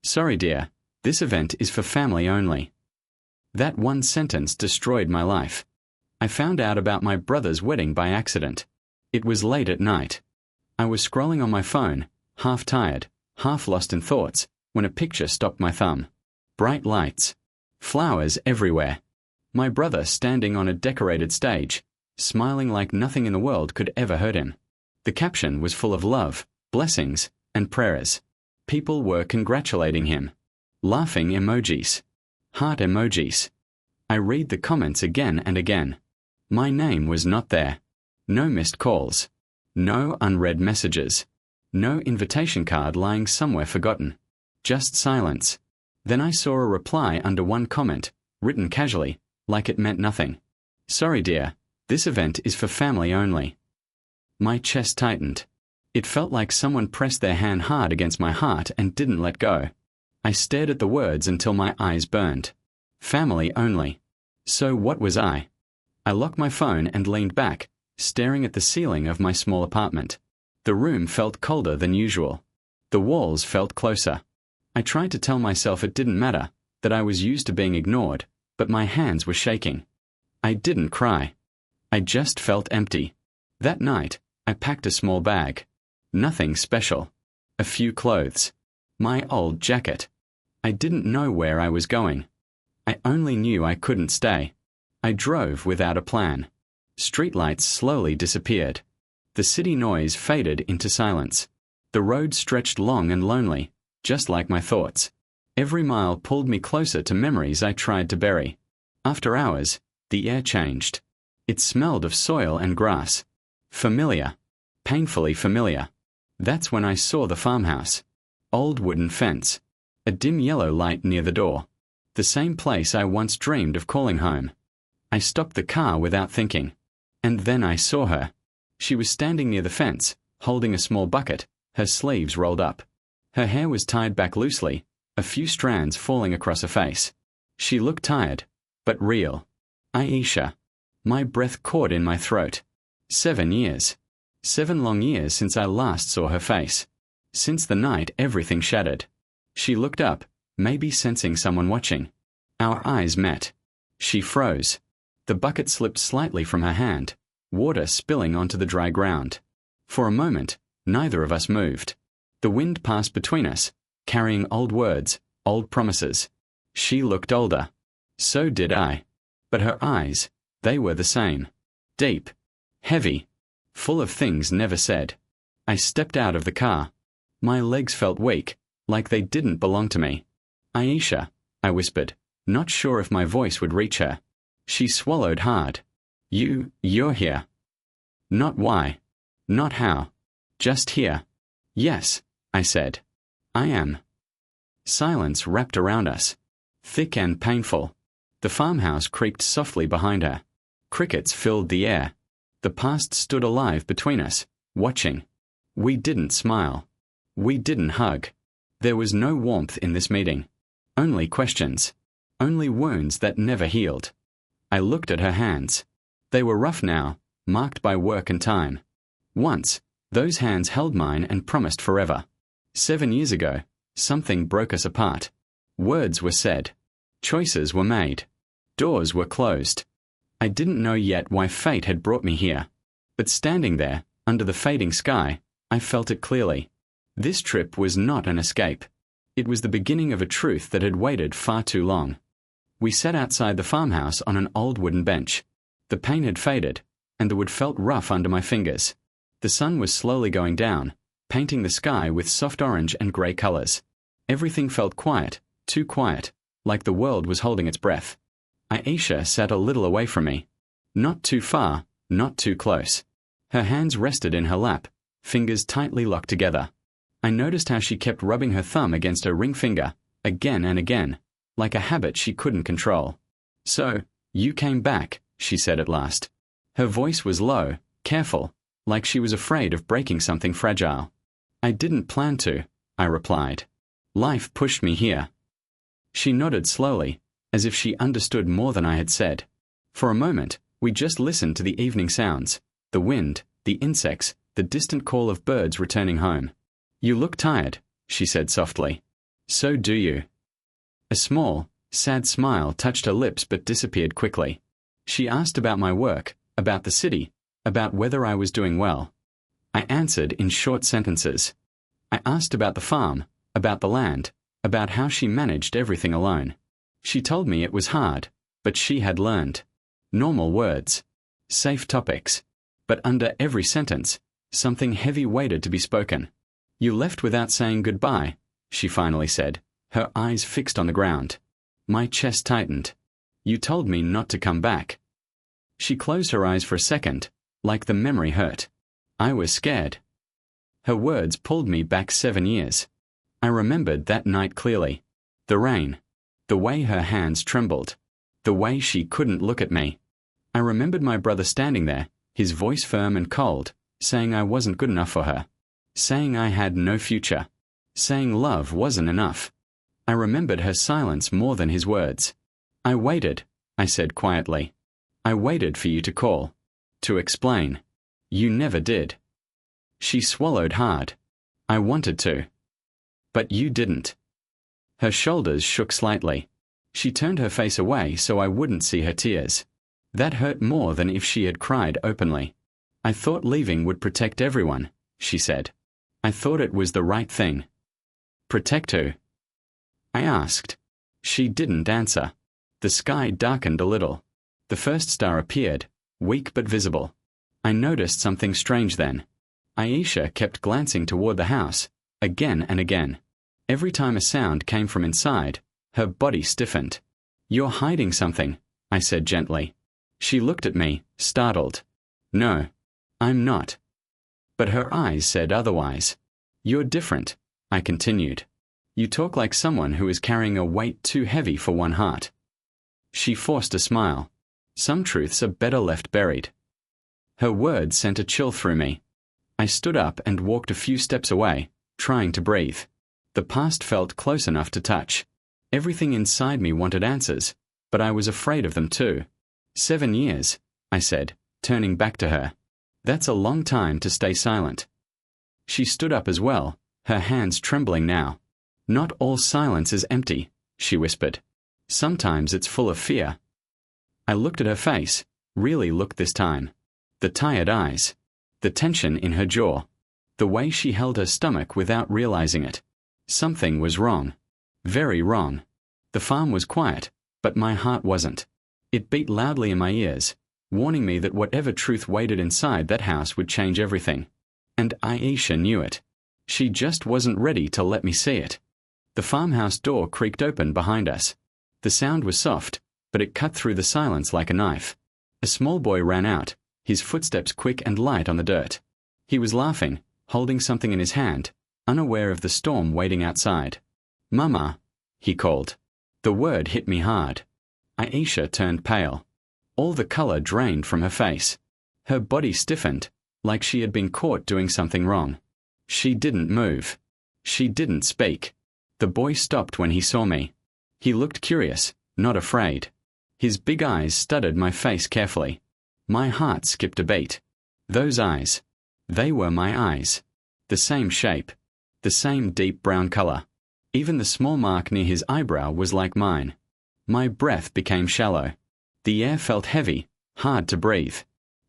Sorry, dear, this event is for family only. That one sentence destroyed my life. I found out about my brother's wedding by accident. It was late at night. I was scrolling on my phone, half tired, half lost in thoughts, when a picture stopped my thumb. Bright lights. Flowers everywhere. My brother standing on a decorated stage, smiling like nothing in the world could ever hurt him. The caption was full of love, blessings, and prayers. People were congratulating him. Laughing emojis. Heart emojis. I read the comments again and again. My name was not there. No missed calls. No unread messages. No invitation card lying somewhere forgotten. Just silence. Then I saw a reply under one comment, written casually, like it meant nothing. Sorry, dear, this event is for family only. My chest tightened. It felt like someone pressed their hand hard against my heart and didn't let go. I stared at the words until my eyes burned. Family only. So what was I? I locked my phone and leaned back, staring at the ceiling of my small apartment. The room felt colder than usual. The walls felt closer. I tried to tell myself it didn't matter, that I was used to being ignored, but my hands were shaking. I didn't cry. I just felt empty. That night, I packed a small bag. Nothing special. A few clothes. My old jacket. I didn't know where I was going. I only knew I couldn't stay. I drove without a plan. Streetlights slowly disappeared. The city noise faded into silence. The road stretched long and lonely, just like my thoughts. Every mile pulled me closer to memories I tried to bury. After hours, the air changed. It smelled of soil and grass. Familiar. Painfully familiar. That's when I saw the farmhouse. Old wooden fence. A dim yellow light near the door. The same place I once dreamed of calling home. I stopped the car without thinking. And then I saw her. She was standing near the fence, holding a small bucket, her sleeves rolled up. Her hair was tied back loosely, a few strands falling across her face. She looked tired, but real. Aisha. My breath caught in my throat. 7 years. 7 long years since I last saw her face. Since the night everything shattered. She looked up, maybe sensing someone watching. Our eyes met. She froze. The bucket slipped slightly from her hand, water spilling onto the dry ground. For a moment, neither of us moved. The wind passed between us, carrying old words, old promises. She looked older. So did I. But her eyes, they were the same. Deep. Heavy. Full of things never said. I stepped out of the car. My legs felt weak, like they didn't belong to me. Aisha, I whispered, not sure if my voice would reach her. She swallowed hard. You're here. Not why. Not how. Just here. Yes, I said. I am. Silence wrapped around us. Thick and painful. The farmhouse creaked softly behind her. Crickets filled the air. The past stood alive between us, watching. We didn't smile. We didn't hug. There was no warmth in this meeting. Only questions. Only wounds that never healed. I looked at her hands. They were rough now, marked by work and time. Once, those hands held mine and promised forever. 7 years ago, something broke us apart. Words were said. Choices were made. Doors were closed. I didn't know yet why fate had brought me here. But standing there, under the fading sky, I felt it clearly. This trip was not an escape. It was the beginning of a truth that had waited far too long. We sat outside the farmhouse on an old wooden bench. The paint had faded, and the wood felt rough under my fingers. The sun was slowly going down, painting the sky with soft orange and grey colours. Everything felt quiet, too quiet, like the world was holding its breath. Aisha sat a little away from me. Not too far, not too close. Her hands rested in her lap, fingers tightly locked together. I noticed how she kept rubbing her thumb against her ring finger, again and again, like a habit she couldn't control. So, you came back, she said at last. Her voice was low, careful, like she was afraid of breaking something fragile. I didn't plan to, I replied. Life pushed me here. She nodded slowly, as if she understood more than I had said. For a moment, we just listened to the evening sounds, the wind, the insects, the distant call of birds returning home. You look tired, she said softly. So do you. A small, sad smile touched her lips but disappeared quickly. She asked about my work, about the city, about whether I was doing well. I answered in short sentences. I asked about the farm, about the land, about how she managed everything alone. She told me it was hard, but she had learned. Normal words. Safe topics. But under every sentence, something heavy waited to be spoken. You left without saying goodbye, she finally said, her eyes fixed on the ground. My chest tightened. You told me not to come back. She closed her eyes for a second, like the memory hurt. I was scared. Her words pulled me back 7 years. I remembered that night clearly. The rain. The way her hands trembled. The way she couldn't look at me. I remembered my brother standing there, his voice firm and cold, saying I wasn't good enough for her. Saying I had no future. Saying love wasn't enough. I remembered her silence more than his words. I waited, I said quietly. I waited for you to call. To explain. You never did. She swallowed hard. I wanted to. But you didn't. Her shoulders shook slightly. She turned her face away so I wouldn't see her tears. That hurt more than if she had cried openly. I thought leaving would protect everyone, she said. I thought it was the right thing. Protect who? I asked. She didn't answer. The sky darkened a little. The first star appeared, weak but visible. I noticed something strange then. Aisha kept glancing toward the house, again and again. Every time a sound came from inside, her body stiffened. You're hiding something, I said gently. She looked at me, startled. No, I'm not. But her eyes said otherwise. You're different, I continued. You talk like someone who is carrying a weight too heavy for one heart. She forced a smile. Some truths are better left buried. Her words sent a chill through me. I stood up and walked a few steps away, trying to breathe. The past felt close enough to touch. Everything inside me wanted answers, but I was afraid of them too. 7 years, I said, turning back to her. That's a long time to stay silent. She stood up as well, her hands trembling now. Not all silence is empty, she whispered. Sometimes it's full of fear. I looked at her face, really looked this time. The tired eyes. The tension in her jaw. The way she held her stomach without realizing it. Something was wrong. Very wrong. The farm was quiet, but my heart wasn't. It beat loudly in my ears, warning me that whatever truth waited inside that house would change everything. And Aisha knew it. She just wasn't ready to let me see it. The farmhouse door creaked open behind us. The sound was soft, but it cut through the silence like a knife. A small boy ran out, his footsteps quick and light on the dirt. He was laughing, holding something in his hand, unaware of the storm waiting outside. Mama, he called. The word hit me hard. Aisha turned pale. All the color drained from her face. Her body stiffened, like she had been caught doing something wrong. She didn't move. She didn't speak. The boy stopped when he saw me. He looked curious, not afraid. His big eyes studied my face carefully. My heart skipped a beat. Those eyes. They were my eyes. The same shape. The same deep brown color. Even the small mark near his eyebrow was like mine. My breath became shallow. The air felt heavy, hard to breathe.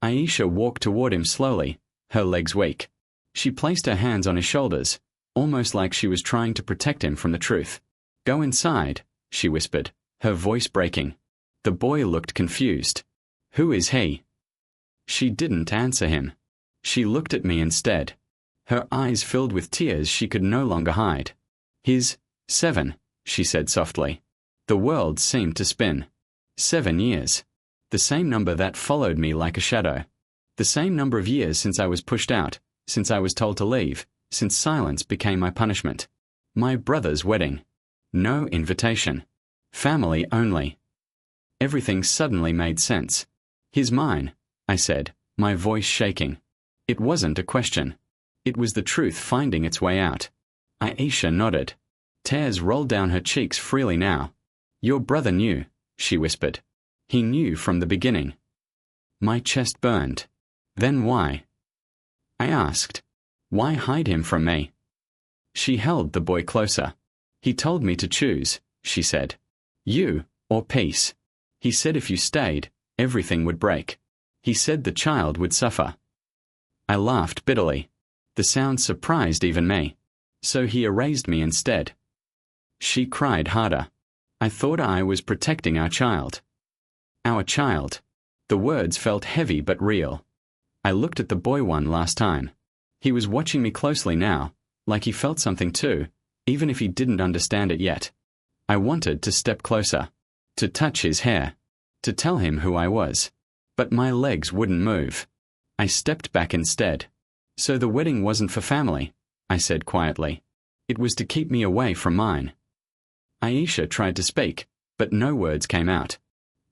Aisha walked toward him slowly, her legs weak. She placed her hands on his shoulders, almost like she was trying to protect him from the truth. Go inside, she whispered, her voice breaking. The boy looked confused. Who is he? She didn't answer him. She looked at me instead. Her eyes filled with tears she could no longer hide. He's 7, she said softly. The world seemed to spin. 7 years. The same number that followed me like a shadow. The same number of years since I was pushed out, since I was told to leave, since silence became my punishment. My brother's wedding. No invitation. Family only. Everything suddenly made sense. He's mine, I said, my voice shaking. It wasn't a question. It was the truth finding its way out. Aisha nodded. Tears rolled down her cheeks freely now. Your brother knew, she whispered. He knew from the beginning. My chest burned. Then why? I asked. Why hide him from me? She held the boy closer. He told me to choose, she said. You, or peace. He said if you stayed, everything would break. He said the child would suffer. I laughed bitterly. The sound surprised even me. So he erased me instead. She cried harder. I thought I was protecting our child. Our child. The words felt heavy but real. I looked at the boy one last time. He was watching me closely now, like he felt something too, even if he didn't understand it yet. I wanted to step closer, to touch his hair, to tell him who I was. But my legs wouldn't move. I stepped back instead. So the wedding wasn't for family, I said quietly. It was to keep me away from mine. Aisha tried to speak, but no words came out.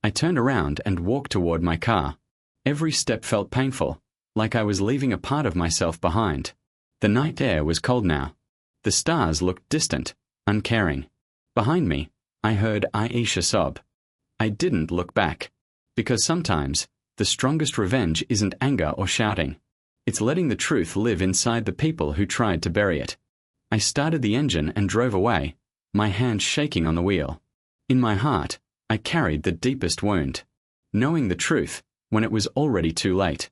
I turned around and walked toward my car. Every step felt painful, like I was leaving a part of myself behind. The night air was cold now. The stars looked distant, uncaring. Behind me, I heard Aisha sob. I didn't look back. Because sometimes, the strongest revenge isn't anger or shouting. It's letting the truth live inside the people who tried to bury it. I started the engine and drove away, my hands shaking on the wheel. In my heart, I carried the deepest wound. Knowing the truth, when it was already too late.